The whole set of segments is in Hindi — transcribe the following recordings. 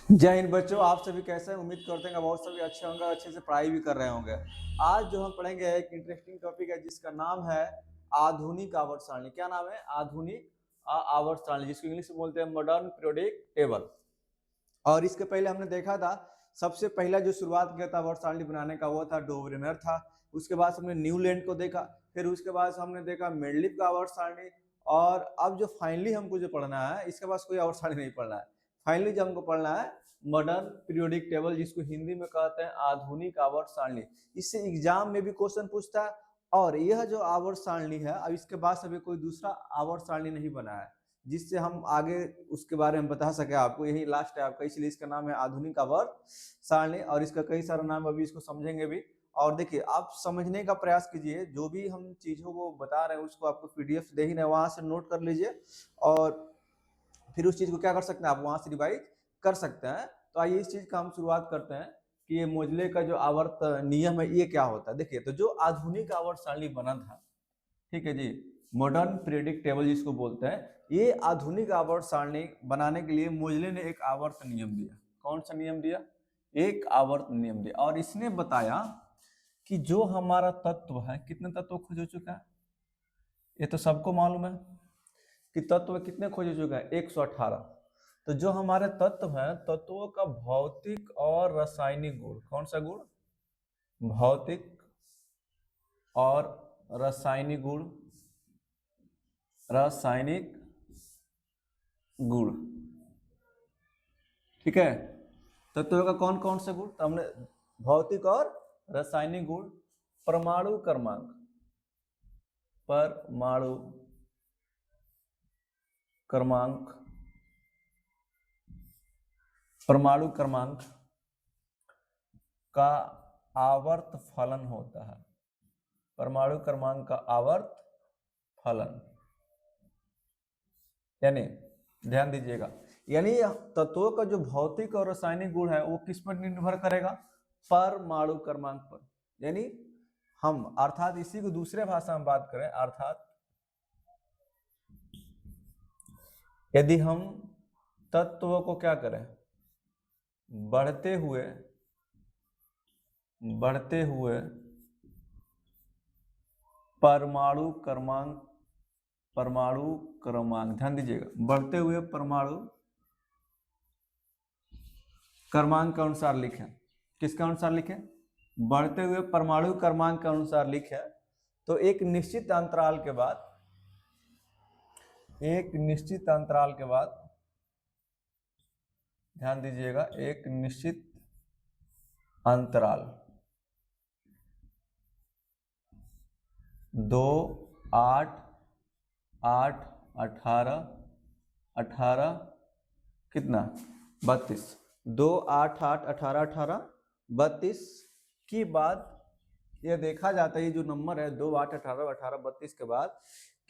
जय हिंद बच्चों, आप सभी कैसे हैं? उम्मीद करते हैं कि बहुत सभी अच्छे होंगे, अच्छे से पढ़ाई भी कर रहे होंगे। आज जो हम पढ़ेंगे एक इंटरेस्टिंग टॉपिक है जिसका नाम है आधुनिक आवर्त सारणी। क्या नाम है? आधुनिक आवर्त सारणी, जिसको इंग्लिश में बोलते हैं मॉडर्न पीरियोडिक टेबल। और इसके पहले हमने देखा था, सबसे पहला जो शुरुआत किया था आवर्त सारणी बनाने का वो था डोवरेनर था। उसके बाद हमने न्यूलैंड को देखा, फिर उसके बाद हमने देखा मेंडलिप का आवर्त सारणी। और अब जो फाइनली हमको जो पढ़ना है, इसके पास कोई आवर्त सारणी नहीं पढ़ना है। फाइनली जो हमको पढ़ना है मॉडर्न पीरियोडिक टेबल, जिसको हिंदी में कहते हैं आधुनिक आवर्त सारणी। इससे एग्जाम में भी क्वेश्चन पूछता है। और यह जो आवर्त सारणी है, अब इसके बाद सभी कोई दूसरा आवर्त सारणी नहीं बना है जिससे हम आगे उसके बारे में बता सके आपको। यही लास्ट है आपका, इसलिए इसका नाम है आधुनिक आवर्त सारणी। और इसका कई सारा नाम अभी इसको समझेंगे भी। और देखिए, आप समझने का प्रयास कीजिए, जो भी हम चीजों को बता रहे हैं उसको आपको पीडीएफ दे ही रहे हैं, वहां से नोट कर लीजिए। और फिर उस चीज को क्या कर सकते हैं, आप वहां से रिवाइज कर सकते हैं। तो आइए इस चीज का हम शुरुआत करते हैं कि ये मोजले का जो आवर्त नियम है ये क्या होता है। देखिए, तो जो आधुनिक आवर्त सारणी बना था, ठीक है जी, मॉडर्न पीरियोडिक टेबल जिसको बोलते हैं, ये आधुनिक आवर्त सारणी बनाने के लिए मोजले ने एक आवर्त नियम दिया। कौन सा नियम दिया? एक आवर्त नियम दिया। और इसने बताया कि जो हमारा तत्व है, कितने तत्व खोज हो चुका है, ये तो सबको मालूम है कि तत्व कितने खोज हो चुका है, 118। तो जो हमारे तत्व है, तत्वों का भौतिक और रासायनिक गुण, कौन सा गुण? भौतिक और रासायनिक गुण, रासायनिक गुण, ठीक है। तत्वों का कौन कौन से गुण? तो हमने भौतिक और रासायनिक गुण, परमाणु क्रमांक, परमाणु क्रमांक, परमाणु क्रमांक का आवर्त फलन होता है। परमाणु क्रमांक का आवर्त फलन, यानी ध्यान दीजिएगा, यानी तत्वों का जो भौतिक और रासायनिक गुण है वो किस पर निर्भर करेगा? परमाणु क्रमांक पर। यानी हम अर्थात इसी को दूसरे भाषा में बात करें, अर्थात यदि हम तत्वों को क्या करें, बढ़ते हुए परमाणु क्रमांक, परमाणु क्रमांक, ध्यान दीजिएगा, बढ़ते हुए परमाणु क्रमांक के अनुसार लिखें। किसके अनुसार लिखें? बढ़ते हुए परमाणु क्रमांक के अनुसार लिखें। तो एक निश्चित अंतराल के बाद, एक निश्चित अंतराल के बाद, ध्यान दीजिएगा, एक निश्चित अंतराल 2, 8, 8, 18, 18, कितना? 32। 2, 8, 8, 18, 18, 32 की बाद यह देखा जाता है, ये जो नंबर है 2, 8, 18, 18, 32 के बाद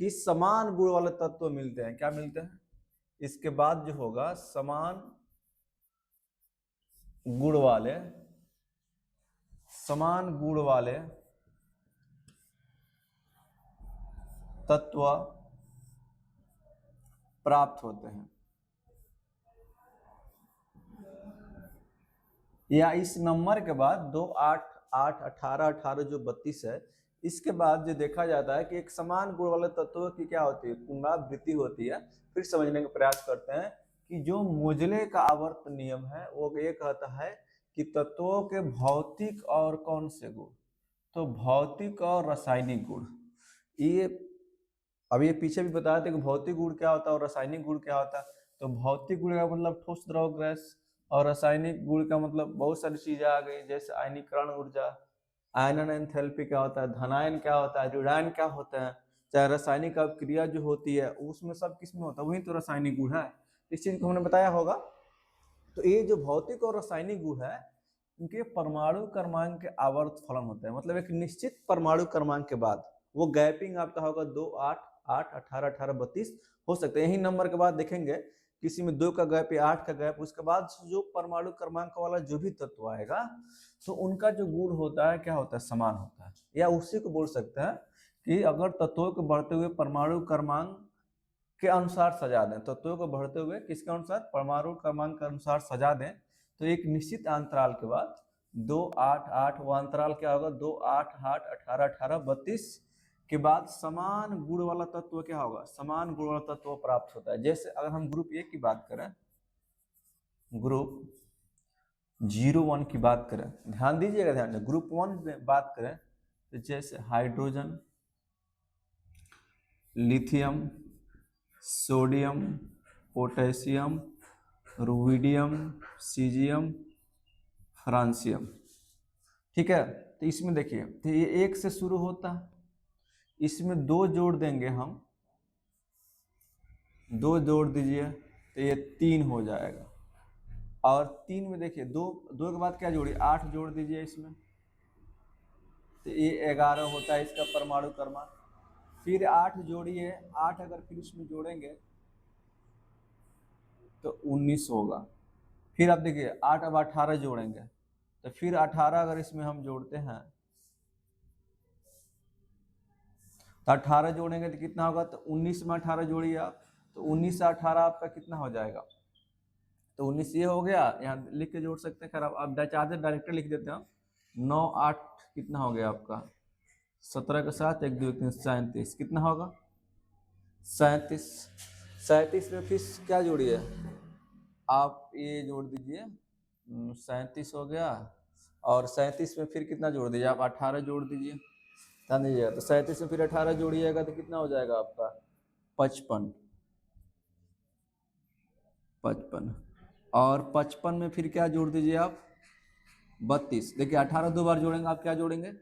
कि समान गुण वाले तत्व मिलते हैं। क्या मिलते हैं? इसके बाद जो होगा, समान गुण वाले, समान गुण वाले तत्व प्राप्त होते हैं। या इस नंबर के बाद 2, 8, 8, 18, 18 जो 32 है, इसके बाद जो देखा जाता है कि एक समान गुण वाले तत्वों की क्या होती है, पुनरावृत्ति होती है। फिर समझने का प्रयास करते हैं कि जो मोजले का आवर्त नियम है वो ये कहता है कि तत्वों के भौतिक और कौन से गुण, तो भौतिक और रासायनिक गुण। ये अब ये पीछे भी बताया था कि भौतिक गुण क्या होता है और रासायनिक गुण क्या होता है। तो भौतिक गुण का मतलब ठोस, द्रव, गैस, और रासायनिक गुण का मतलब बहुत सारी चीजें आ गई, जैसे आयनीकरण ऊर्जा, आयनन एंथैल्पी क्या होता है, धनायन क्या होता है, ऋणायन क्या होता है, चाहे रासायनिक अभिक्रिया जो होती है उसमें सब किस में होता है, वही तो रासायनिक गुण है। इस चीज को हमने बताया होगा। तो ये जो भौतिक और रासायनिक गुण है, इनके परमाणु क्रमांक के आवर्त फलन होते हैं। मतलब एक निश्चित परमाणु क्रमांक के बाद वो गैपिंग आपका होगा 2, 8, 8, 18, 18, 32 हो सकते हैं। यही नंबर के बाद देखेंगे किसी में 2 का गैप या 8 का गैप, उसके बाद जो परमाणु क्रमांक वाला जो भी तत्व आएगा तो उनका जो गुण होता है क्या होता है, समान होता है। या उसी को बोल सकते हैं कि अगर तत्वों के बढ़ते हुए परमाणु क्रमांक के अनुसार सजा दें, तत्वों को बढ़ते हुए किसके अनुसार, परमाणु क्रमांक के अनुसार सजा दें, तो एक निश्चित अंतराल के बाद 2 8 8 वो अंतराल क्या होगा 2 8 8 18 18 32 के बाद समान गुण वाला तत्व क्या होगा, समान गुण वाला तत्व प्राप्त होता है। जैसे अगर हम ग्रुप ए की बात करें, ग्रुप 01 की बात करें, ध्यान दीजिएगा, ध्यान दीजिए, ग्रुप 1 में बात करें तो जैसे hydrogen, lithium, sodium, potassium, rubidium, caesium, francium, ठीक है। तो इसमें देखिए, तो ये 1 से शुरू होता है, इसमें 2 जोड़ देंगे हम, 2 जोड़ दीजिए तो ये 3 हो जाएगा। और 3 में देखिए 2 2 के बाद क्या जोड़िए, 8 जोड़ दीजिए इसमें, तो ये 11 होता है इसका परमाणु क्रमांक। फिर 8 जोड़िए, 8 अगर फिर इसमें जोड़ेंगे तो 19 होगा। फिर आप देखिए 8 अब 18 जोड़ेंगे तो फिर 18 अगर इसमें हम जोड़ते हैं तो 18 जोड़ेंगे तो कितना होगा, तो 19 में 18 जोड़िए आप, तो 19 से 18 आपका कितना हो जाएगा, तो 19 ये हो गया, यहाँ लिख के जोड़ सकते हैं। खैर आप चाहते डायरेक्टर लिख देते हैं। 9 8 कितना हो गया आपका, 17 के साथ 1 2 3 37 कितना होगा 37। 37 में फिर क्या जोड़िए आप, ये जोड़ दीजिए 37 हो गया। और 37 में फिर कितना जोड़ दीजिए आप, 18 जोड़ दीजिए, ध्यान दीजिएगा। तो 37 में फिर 18 जोड़िएगा तो कितना हो जाएगा आपका 55 55। और 55 में फिर क्या जोड़ दीजिए आप 32। देखिए 18 2 बार जोड़ेंगे आप, क्या जोड़ेंगे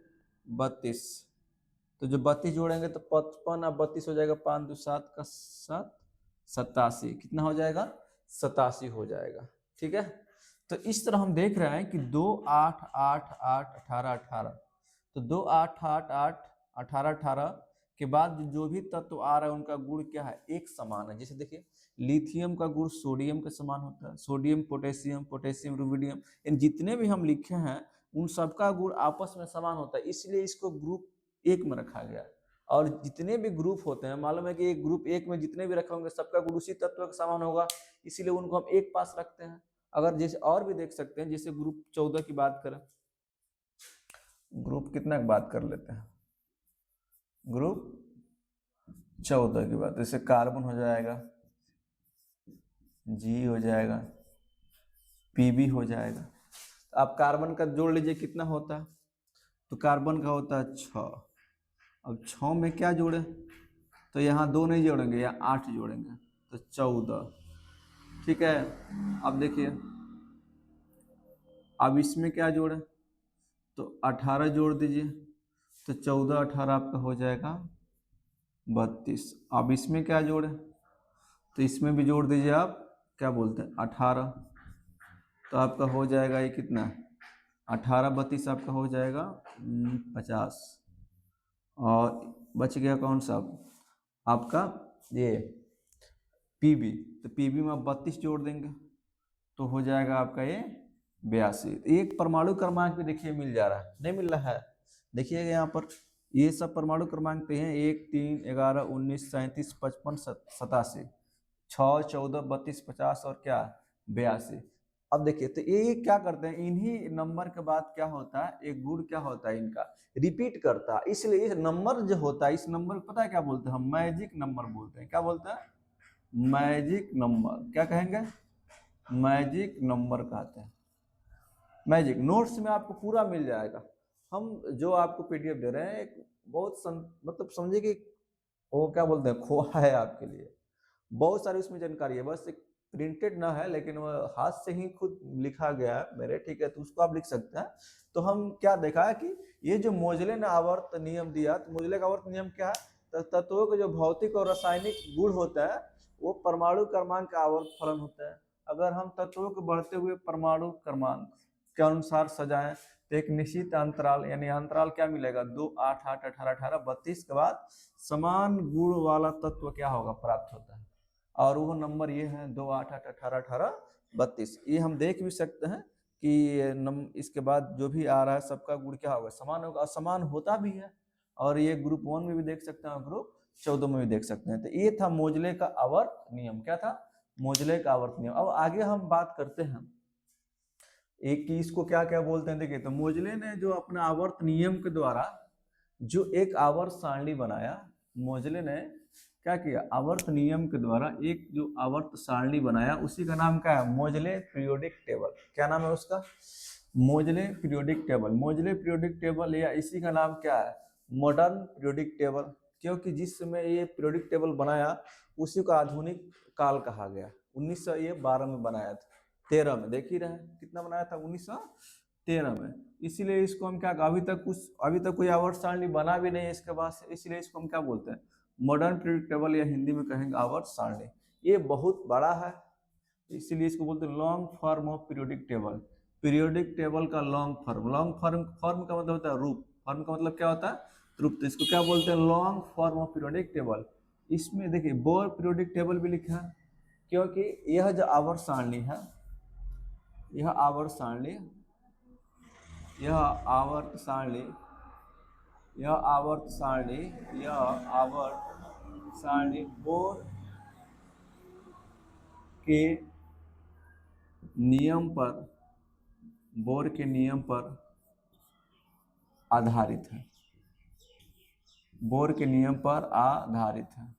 32। तो जो 32 जोड़ेंगे तो 55 अब 32 हो जाएगा, 5 2 7 का 7 87 कितना हो जाएगा 87 हो जाएगा, ठीक है। तो इस तरह हम देख रहे हैं कि 2 8 8 8 18 18, तो 2 8 8 8 18 18 के बाद जो भी तत्व आ रहा है उनका गुण क्या है, एक समान है। जैसे देखिए लिथियम का गुण सोडियम के समान होता है, सोडियम पोटेशियम, पोटेशियम रुबिडियम, इन जितने भी हम लिखे हैं उन सबका गुण आपस में समान होता है, इसलिए इसको ग्रुप 1 में रखा गया। और जितने भी ग्रुप होते हैं, मालूम है कि एक ग्रुप 1 में जितने भी रखे होंगे सबका गुण उसी तत्व के समान होगा, इसीलिए उनको हम एक पास रखते हैं। अगर जैसे और भी देख सकते हैं, जैसे ग्रुप 14 की बात करें, ग्रुप कितना की बात कर लेते हैं, ग्रुप 14 की बात, जैसे कार्बन हो जाएगा, जी हो जाएगा, पीबी हो जाएगा। आप कार्बन का जोड़ लीजिए कितना होता है, तो कार्बन का होता है 6। अब 6 में क्या जोड़े, तो यहाँ 2 नहीं जोड़ेंगे, यहाँ 8 जोड़ेंगे तो 14, ठीक है। अब देखिए अब इसमें क्या जोड़े, तो 18 जोड़ दीजिए, तो 14 18 आपका हो जाएगा 32। अब इसमें क्या जोड़े, तो इसमें भी जोड़ दीजिए आप, क्या बोलते हैं 18, तो आपका हो जाएगा ये कितना 18 32 आपका हो जाएगा 50। और बच गया कौन सा आपका ये पीबी, तो पीबी में आप 32 जोड़ देंगे तो हो जाएगा आपका ये 82। एक परमाणु क्रमांक भी देखिए मिल जा रहा है, नहीं मिल रहा है, देखिएगा यहाँ पर ये सब परमाणु क्रमांक हैं 1 3 11 19 37 55 87 6 14 32 50 और क्या 82। अब देखिए तो ये क्या करते हैं, इन्हीं नंबर के बाद क्या होता है, एक गुण क्या होता है इनका रिपीट करता है, इसलिए नंबर जो होता है इस नंबर को पता है क्या बोलते हैं, हम मैजिक नंबर बोलते हैं। क्या बोलते हैं, मैजिक नंबर, क्या कहेंगे, मैजिक नंबर कहते हैं। मैजिक नोट्स में आपको पूरा मिल जाएगा, हम जो आपको पीडीएफ दे रहे हैं एक बहुत मतलब समझिए कि वो क्या बोलते हैं खोआ है आपके लिए, बहुत सारी उसमें जानकारी है, बस एक प्रिंटेड ना है लेकिन वो हाथ से ही खुद लिखा गया है मेरे, ठीक है, तो उसको आप लिख सकते हैं। तो हम क्या देखा है कि ये जो मोजले ने आवर्त नियम दिया, तो मोजले का आवर्त नियम क्या है, तो तत्वों के जो भौतिक और रासायनिक गुण होता है वो परमाणु क्रमांक का आवर्त फलन होता है। अगर हम तत्वों के बढ़ते हुए परमाणु क्रमांक के अनुसार सजाएं तो एक निश्चित अंतराल, यानी अंतराल क्या मिलेगा 2 8 8 18 18 32 के बाद समान गुण वाला तत्व क्या होगा प्राप्त होता है, और वो नंबर ये है 2 8 8 18 18 32। ये हम देख भी सकते हैं कि इसके बाद जो भी आ रहा है सबका गुण क्या होगा समान होगा, और समान होता भी है। और ये ग्रुप 1 में भी देख सकते हैं, ग्रुप 14 में भी देख सकते हैं। तो ये था मोजले का आवर्त नियम, क्या था मोजले का आवर्त नियम। अब आगे हम बात करते हैं एक की इसको क्या क्या बोलते हैं देखिए, तो मोजले ने जो अपना आवर्त नियम के द्वारा जो एक आवर्त सारणी बनाया, मोजले ने क्या किया, आवर्त नियम के द्वारा एक जो आवर्त सारणी बनाया, उसी का नाम क्या है, मोजले पीरियोडिक टेबल। क्या नाम है उसका, मोजले पीरियोडिक टेबल। मोजले पीरियोडिक टेबल या इसी का नाम क्या है, मॉडर्न पीरियोडिक टेबल, क्योंकि जिस समय ये पीरियोडिक टेबल बनाया उसी को आधुनिक काल कहा गया। 1912 में बनाया था, 13 में, देख ही रहे कितना बनाया था, 1913 में। इसीलिए इसको हम क्या, अभी तक कोई आवर्त सारणी बना भी नहीं है इसके बाद से, इसलिए इसको हम क्या बोलते हैं, मॉडर्न पीरियोडिक टेबल, या हिंदी में कहेंगे आवर्त सारणी। ये बहुत बड़ा है, इसीलिए इसको बोलते हैं long form of periodic table. Periodic table का लॉन्ग फॉर्म, फॉर्म का मतलब होता है रूप, फॉर्म का मतलब क्या होता है, रूप। तो इसको क्या बोलते हैं, long form of periodic table. इसमें देखिए बोर पीरियोडिक टेबल भी लिखा है, क्योंकि यह जो आवर्त सारणी है, यह आवर्त सारणी, यह आवर्त सारणी, यह आवर्त सारणी, यह आवर्त सारणी बोर के नियम पर, बोर के नियम पर आधारित है, बोर के नियम पर आधारित है।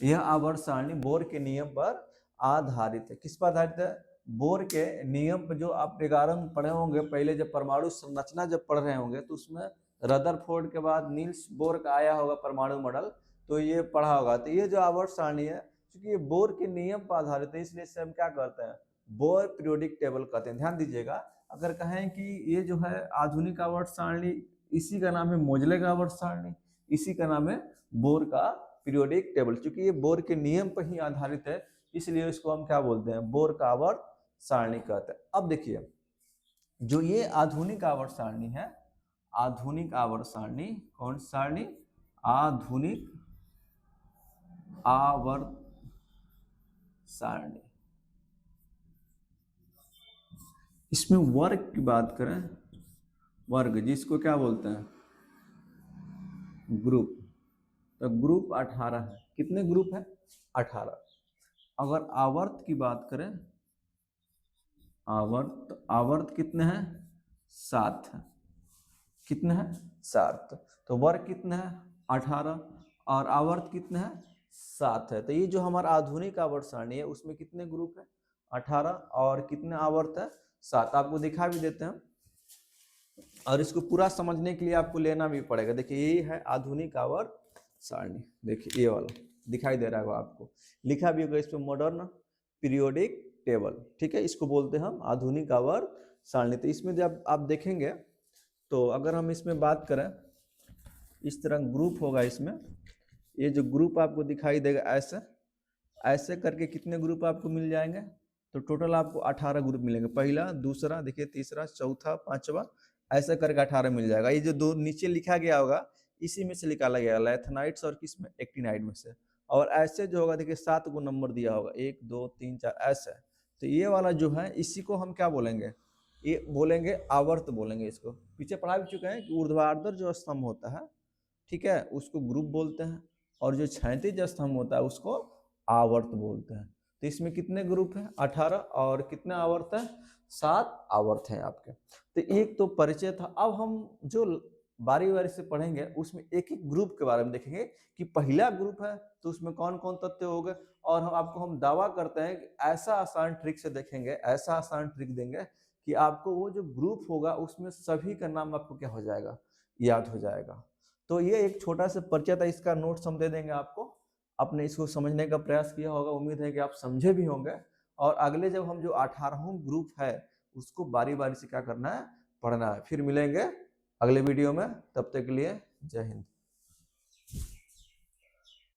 यह आवर्त सारणी बोर के नियम पर आधारित है। किस पर आधारित है, बोर के नियम पर। जो आप 11 में पढ़े होंगे, पहले जब परमाणु संरचना जब पढ़ रहे होंगे तो उसमें रदरफोर्ड के बाद नील्स बोर का आया होगा परमाणु मॉडल, तो ये पढ़ा होगा। तो ये जो आवर्त सारणी है, क्योंकि ये बोर के नियम पर आधारित है, इसलिए इसे हम क्या कहते हैं, बोर पीरियोडिक टेबल कहते हैं। ध्यान दीजिएगा, अगर कहें कि ये जो है आधुनिक आवर्त सारणी, इसी का नाम है मोजले का आवर्त सारणी, इसी का नाम है बोर का पीरियोडिक टेबल। क्योंकि ये बोर के नियम पर ही आधारित है, इसलिए इसको हम क्या बोलते हैं, बोर का आवर्त सारणी कहते हैं। अब देखिए, जो ये आधुनिक आवर्त सारणी है, आधुनिक आवर्त सारणी, कौन सारणी, आधुनिक आवर्त सारणी। इसमें वर्ग की बात करें, वर्ग जिसको क्या बोलते हैं, ग्रुप, तो ग्रुप 18 है। कितने ग्रुप है, 18। अगर आवर्त की बात करें, आवर्त कितने हैं, 7 है। कितने हैं, 7। तो वर्ग कितने हैं, 18, और आवर्त कितने हैं, 7 है। तो ये जो हमारा आधुनिक आवर्त सारणी है, उसमें कितने ग्रुप है, 18, और कितने आवर्त है, 7। आपको दिखा भी देते हैं, और इसको पूरा समझने के लिए आपको लेना भी पड़ेगा। देखिए ये है आधुनिक आवर्त सारणी, देखिए ये वाला दिखाई दे रहा होगा आपको, लिखा भी होगा इस पे मॉडर्न पीरियोडिक टेबल। ठीक है, इसको बोलते हैं हम आधुनिक आवर्त सारणी। तो इसमें जब आप देखेंगे, तो अगर हम इसमें बात करें, इस तरह ग्रुप होगा इसमें, ये जो ग्रुप आपको दिखाई देगा ऐसे ऐसे करके कितने ग्रुप आपको मिल जाएंगे, तो टोटल आपको 18 ग्रुप मिलेंगे। पहला, दूसरा, देखिए तीसरा, चौथा, पांचवा, ऐसे करके 18 मिल जाएगा। ये जो दो नीचे लिखा गया होगा, इसी में से निकाला गया, लैथेनाइट्स और किस में, एक्टिनाइड में से। और ऐसे जो होगा, देखिए 7 को नंबर दिया होगा, 1 2 3 4 ऐसे। तो ये वाला जो है, इसी को हम क्या बोलेंगे, ये बोलेंगे आवर्त बोलेंगे। इसको पीछे पढ़ा भी चुके हैं कि ऊर्ध्वाधर जो स्तंभ होता है, ठीक है, उसको ग्रुप बोलते हैं, और जो क्षैतिज स्तंभ होता है उसको आवर्त बोलते हैं। तो इसमें कितने ग्रुप हैं, 18, और कितने आवर्त है, 7 आवर्त हैं आपके। तो एक तो परिचय था। अब हम जो बारी बारी से पढ़ेंगे, उसमें एक एक ग्रुप के बारे में देखेंगे कि पहला ग्रुप है तो उसमें कौन कौन तत्व हो गए। और हम दावा करते हैं कि ऐसा आसान ट्रिक से देखेंगे, ऐसा आसान ट्रिक देंगे कि आपको वो जो ग्रुप होगा उसमें सभी का नाम आपको क्या हो जाएगा, याद हो जाएगा। तो ये एक छोटा सा परिचय था, इसका नोट्स हम दे देंगे आपको। आपने इसको समझने का प्रयास किया होगा, उम्मीद है कि आप समझे भी होंगे। और अगले जब हम जो 18वां ग्रुप है, उसको बारी बारी से क्या करना है, पढ़ना है। फिर मिलेंगे अगले वीडियो में, तब तक के लिए जय हिंद।